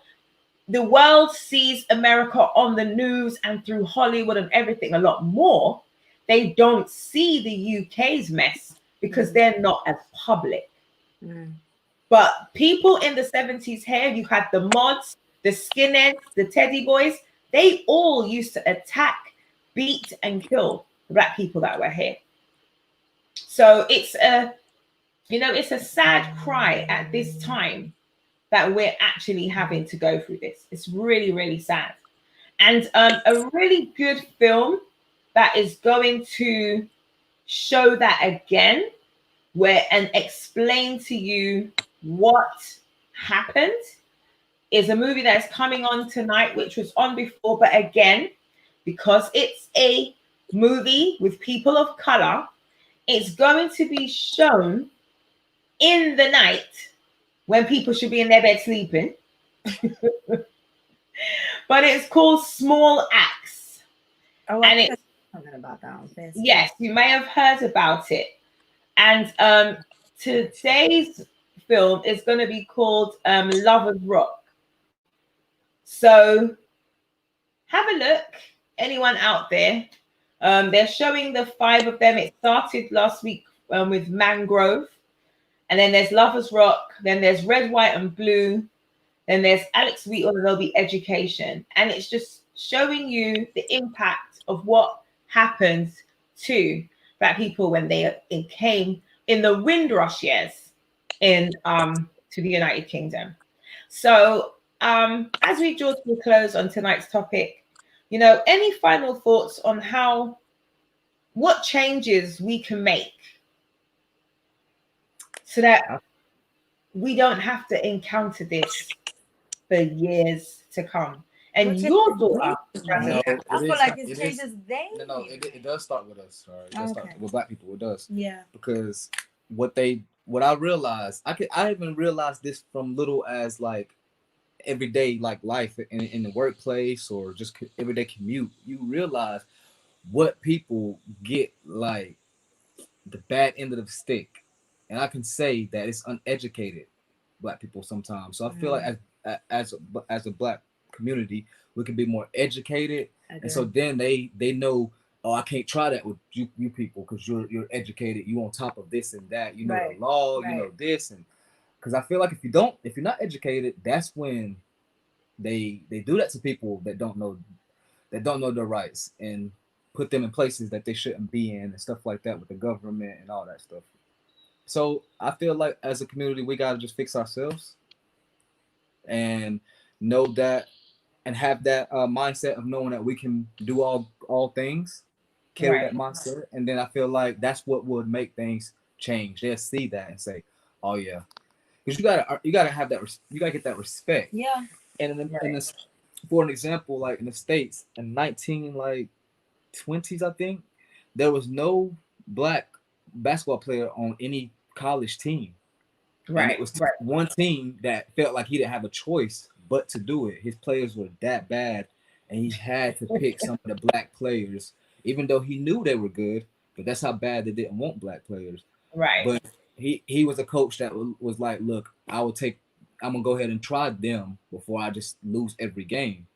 the world sees America on the news and through Hollywood and everything a lot more. They don't see the UK's mess because they're not as public. Mm. But people in the 70s here, you had the mods, the skinheads, the teddy boys, they all used to attack, beat, and kill the black people that were here. So it's a sad cry at this time that we're actually having to go through this. It's really, really sad. And a really good film that is going to show that again, where and explain to you what happened, is a movie that's coming on tonight, which was on before, but again, because it's a movie with people of color, it's going to be shown in the night when people should be in their bed sleeping. But it's called Small Axe. Oh, And I think it's I something about that on Facebook. yes, you may have heard about it. And today's film is going to be called Lovers Rock. So have a look, anyone out there. They're showing the five of them. It started last week with Mangrove, and then there's Lovers Rock, then there's Red, White, and Blue, then there's Alex Wheaton, and there'll be Education. And it's just showing you the impact of what happened to black people when they came in the Windrush years in to the United Kingdom. So as we draw to a close on tonight's topic, any final thoughts on what changes we can make so that we don't have to encounter this for years to come? And What your changes daughter, daily? No, I feel like it changes daily. No, it does start with us. Sorry, it does Okay. start with black people. It does. Yeah. Because what I realized, I even realized this from little as like everyday like life in the workplace or just everyday commute. You realize what people get like the bad end of the stick, and I can say that it's uneducated black people sometimes. So I feel like as a black community, we can be more educated, and so then they know. Oh, I can't try that with you people because you're educated. You on top of this and that. You know Right, the law. right. You know this, and because I feel like if you're not educated, that's when they do that to people that don't know their rights and put them in places that they shouldn't be in and stuff like that with the government and all that stuff. So I feel like as a community, we gotta just fix ourselves and know that and have that mindset of knowing that we can do all things, carry that right, mindset, and then I feel like that's what would make things change. They'll see that and say, "Oh yeah," because you gotta have that you gotta get that respect. Yeah. And in right, this, for an example, like in the states in 1920s, I think there was no black basketball player on any college team, and it right, was right, one team that felt like he didn't have a choice but to do it. His players were that bad, and he had to pick some of the black players, even though he knew they were good. But that's how bad they didn't want black players. right, But he was a coach that was like, look, I'm gonna go ahead and try them before I just lose every game.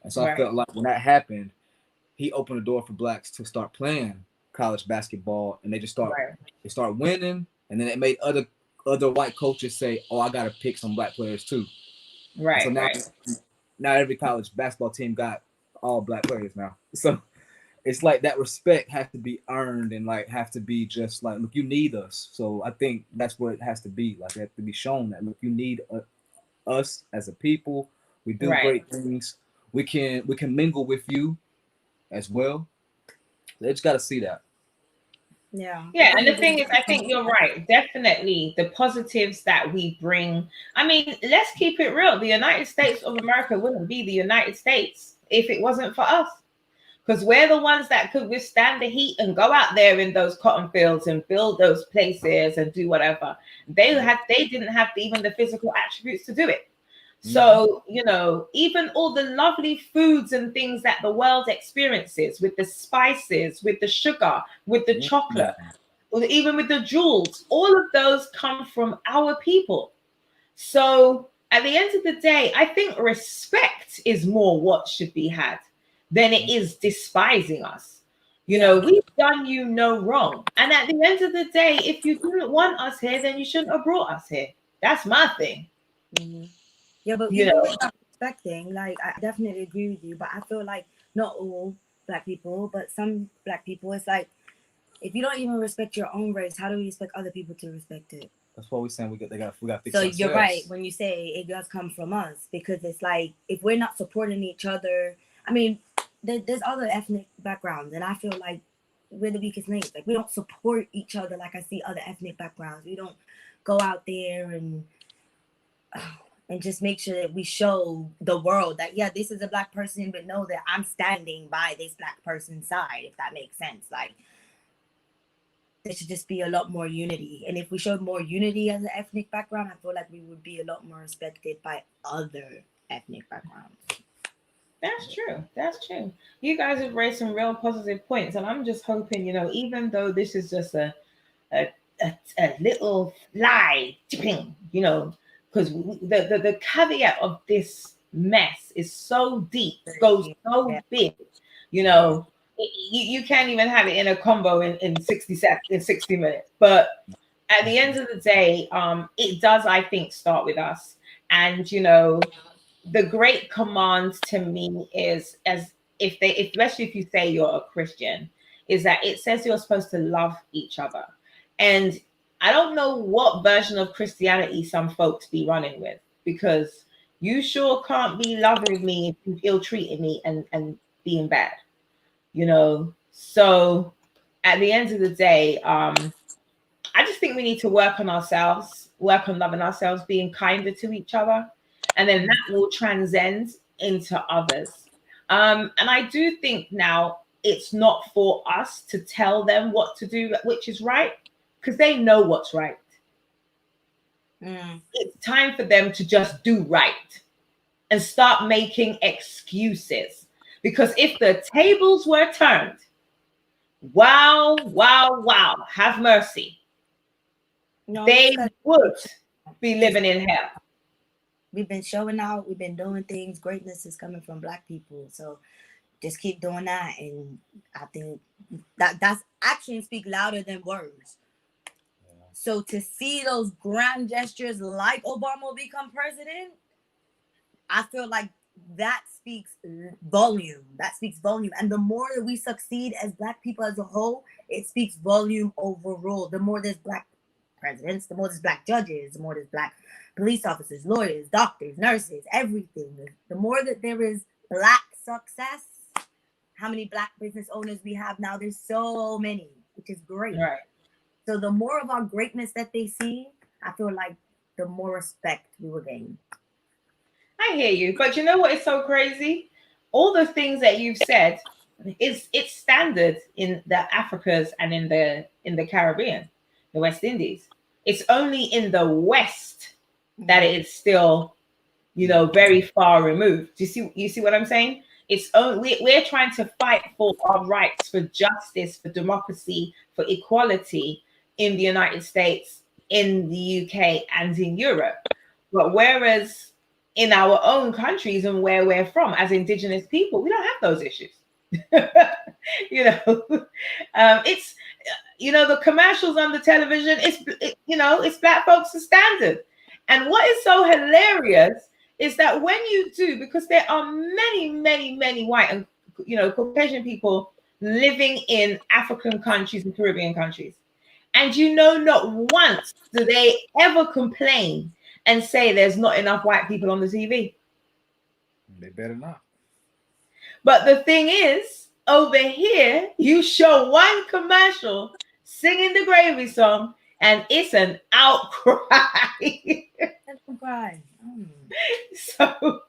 And so I right, felt like when that happened, he opened the door for blacks to start playing college basketball, and right, they start winning, and then it made other white coaches say, "Oh, I gotta pick some black players too." And so right, now every college basketball team got all black players now. So it's like that respect has to be earned and like have to be just like, look, you need us. So I think that's what it has to be. Like, it has to be shown that, look, you need us as a people. We do right. great things. We can mingle with you as well. They just got to see that. Yeah. Yeah, and the thing is, I think you're right. Definitely the positives that we bring. I mean, let's keep it real. The United States of America wouldn't be the United States if it wasn't for us. because we're the ones that could withstand the heat and go out there in those cotton fields and build those places and do whatever. They didn't have even the physical attributes to do it. So, even all the lovely foods and things that the world experiences with the spices, with the sugar, with the chocolate, or even with the jewels, all of those come from our people. So, at the end of the day, I think respect is more what should be had than it is despising us. We've done you no wrong. And at the end of the day, if you didn't want us here, then you shouldn't have brought us here. That's my thing. Mm-hmm. Yeah, but You even know, with that respecting, like I definitely agree with you, but I feel like not all black people, but some black people, it's like if you don't even respect your own race, how do you expect other people to respect it? That's what we're saying. We got to fix So ourselves. you're right when you say it does come from us, because it's like if we're not supporting each other, I mean, there's other ethnic backgrounds, and I feel like we're the weakest links. Like we don't support each other like I see other ethnic backgrounds. We don't go out there and just make sure that we show the world that yeah, this is a black person, but know that I'm standing by this black person's side, if that makes sense. Like there should just be a lot more unity. And if we showed more unity as an ethnic background, I feel like we would be a lot more respected by other ethnic backgrounds. that's true. That's true. You guys have raised some real positive points, and I'm just hoping, even though this is just a, a little lie, because the caveat of this mess is so deep, goes so big, you can't even have it in a combo in 60 seconds, in 60 minutes. But at the end of the day, it does, I think, start with us. And the great command to me is, as if they, especially if you say you're a Christian, is that it says you're supposed to love each other. And I don't know what version of Christianity some folks be running with, because you sure can't be loving me if you ill treating me and being bad, So at the end of the day, I just think we need to work on ourselves, work on loving ourselves, being kinder to each other, and then that will transcend into others. And I do think now it's not for us to tell them what to do, which is right, because they know what's right. It's time for them to just do right and start making excuses. Because if the tables were turned, wow, wow, wow, have mercy. No, They would be living in hell. We've been showing out, we've been doing things. Greatness is coming from black people. So just keep doing that. And I think that's actions speak louder than words. Yeah. So to see those grand gestures like Obama become president, I feel like that speaks volume. That speaks volume. And the more that we succeed as black people as a whole, it speaks volume overall. The more there's black presidents, the more there's black judges, the more there's black police officers, lawyers, doctors, nurses, everything. The more that there is black success, how many black business owners we have now, there's so many, which is great. Right. So the more of our greatness that they see, I feel like the more respect we will gain. I hear you, but you know what is so crazy? All the things that you've said, it's standard in the Africas and in the Caribbean, the West Indies. It's only in the West that it is still, very far removed. Do you see what I'm saying? It's only we're trying to fight for our rights, for justice, for democracy, for equality in the United States, in the UK, and in Europe. But whereas in our own countries and where we're from as indigenous people, we don't have those issues. It's the commercials on the television, it's black folks are standard. And what is so hilarious is that when you do, because there are many, many, many white and Caucasian people living in African countries and Caribbean countries, and not once do they ever complain and say there's not enough white people on the TV. They better not. But the thing is, over here, you show one commercial singing the gravy song, and it's an outcry. Cry. So,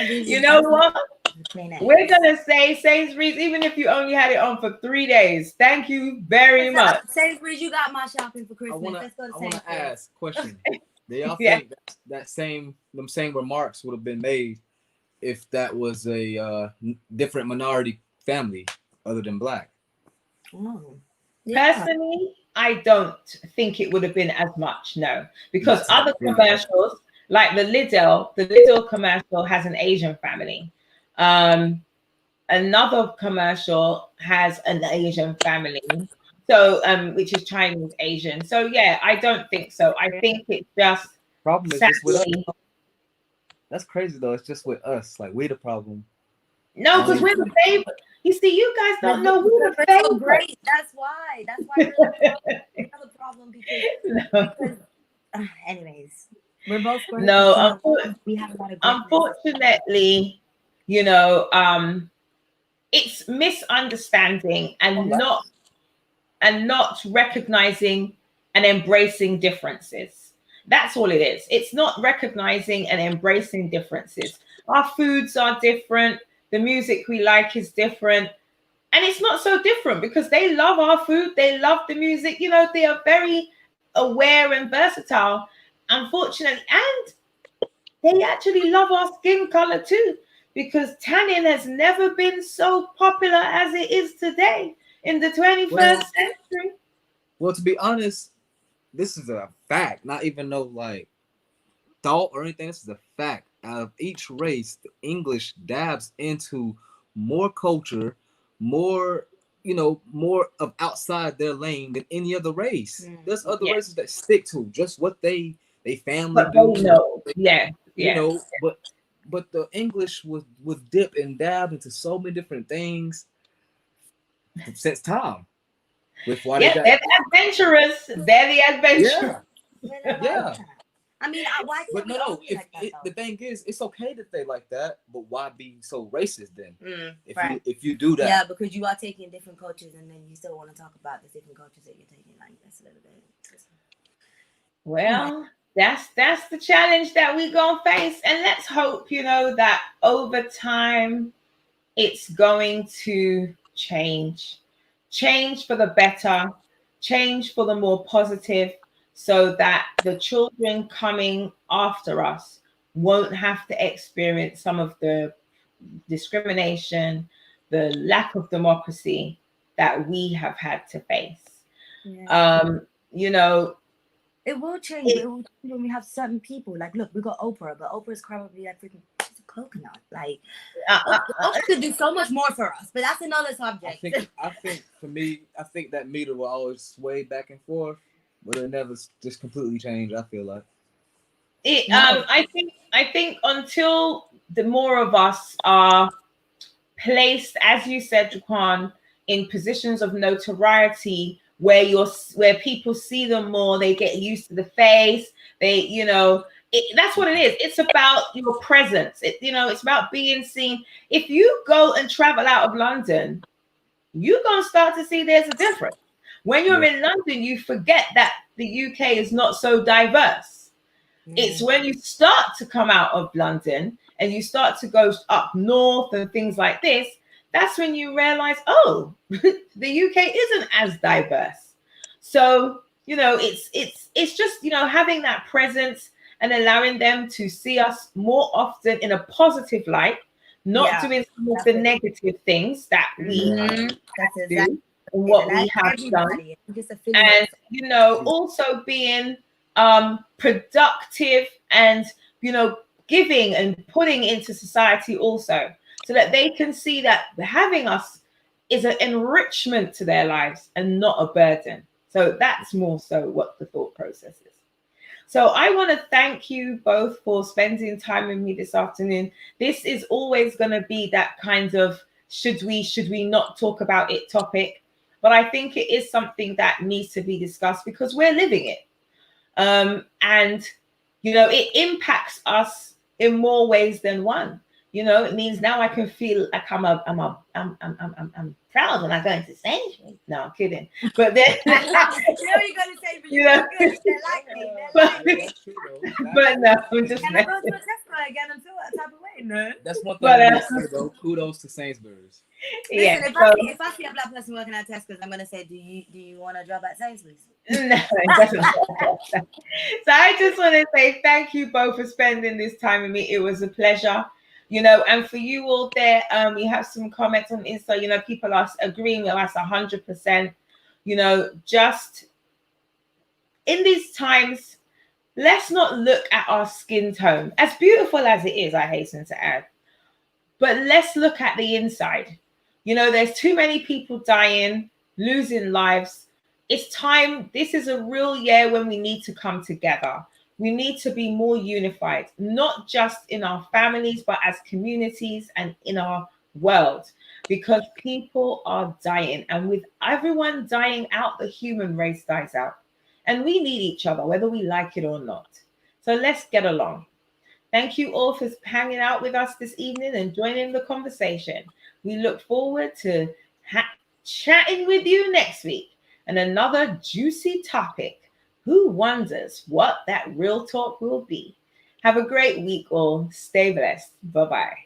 you know what? with plain eggs. We're gonna say Sainsbury's, even if you only had it on for 3 days. Thank you very much. Sainsbury's, you got my shopping for I Christmas. wanna Let's go to I wanna Sainsbury's. ask question. Do y'all Yeah. think that them same remarks would have been made if that was a different minority family other than black? Oh. Yeah. Personally, I don't think it would have been as much, no, because That's other really commercials, like the Lidl commercial has an Asian family. Another commercial has an Asian family, so which is Chinese Asian. So yeah, I don't think so. I think it's just problem is just with us. sadly That's crazy though. It's just with us. Like we the problem. no, because we're the favorite. You see, you guys don't know we're the We're so favorite. great. That's why. We have a problem because anyways, we're both great. No, we have a lot of greatness. unfortunately, it's misunderstanding and not recognizing and embracing differences. That's all it is. It's not recognizing and embracing differences. Our foods are different. The music we like is different. And it's not so different because they love our food. They love the music. They are very aware and versatile, unfortunately. And they actually love our skin color too, because tanning has never been so popular as it is today in the 21st century. Well, to be honest, this is a fact. Not even no like thought or anything. This is a fact. Out of each race, the English dabs into more culture, more more of outside their lane than any other race. There's other races that stick to just what they family But do. they know. Yeah. But the English was dip and dab into so many different things since time. With why they're the adventurers. They're the adventurers. Yeah. I mean, why but can't no, we like that, the thing is, it's okay that they like that, but why be so racist then? Right. If you do that, yeah, because you are taking different cultures, and then you still want to talk about the different cultures that you're taking. Like that's a little bit. Well, that's the challenge that we gonna face, and let's hope that over time it's going to change for the better, change for the more positive, so that the children coming after us won't have to experience some of the discrimination, the lack of democracy that we have had to face. It will change, but it will change when we have certain people. Like, look, we got Oprah, but Oprah's probably like freaking she's a coconut. Like, Oprah could do so much more for us, but that's another subject. I think for me, I think that meter will always sway back and forth, but it never just completely change. I feel like I think until the more of us are placed, as you said, Jaquan, in positions of notoriety where people see them more, they get used to the face. That's what it is. It's about your presence. It's about being seen. If you go and travel out of London, you're gonna start to see there's a difference. When you're in London, you forget that the UK is not so diverse. It's when you start to come out of London and you start to go up north and things like this, that's when you realize, oh, the UK isn't as diverse. So, it's just, having that presence and allowing them to see us more often in a positive light, not doing some of the negative things that we do, what we have done. And, also being productive and, giving and putting into society also, so that they can see that having us is an enrichment to their lives and not a burden. So that's more so what the thought process is. So I want to thank you both for spending time with me this afternoon. This is always going to be that kind of should we not talk about it topic, but I think it is something that needs to be discussed because we're living it. And it impacts us in more ways than one. It means now I can feel like I'm proud when I go into Sainsbury's. No, I'm kidding. But then you're gonna say, but you're good. They like me. But no, I'm just Can I go to a Tesco again and feel that type of way? know. That's one thing But I will say though. Kudos to Sainsbury's. yeah, Listen, so if I see a black person working at Tesco's, I'm gonna say, do you want a job at Sainsbury's? no, it doesn't work. So I just want to say thank you both for spending this time with me. It was a pleasure. And for you all there, we have some comments on Insta. People are agreeing with us 100%. Just in these times, let's not look at our skin tone, as beautiful as it is, I hasten to add, but let's look at the inside. There's too many people dying, losing lives. It's time. This is a real year when we need to come together. We need to be more unified, not just in our families, but as communities and in our world, because people are dying. And with everyone dying out, the human race dies out. And we need each other, whether we like it or not. So let's get along. Thank you all for hanging out with us this evening and joining the conversation. We look forward to chatting with you next week and another juicy topic. Who wonders what that real talk will be? Have a great week, all. Stay blessed. Bye bye.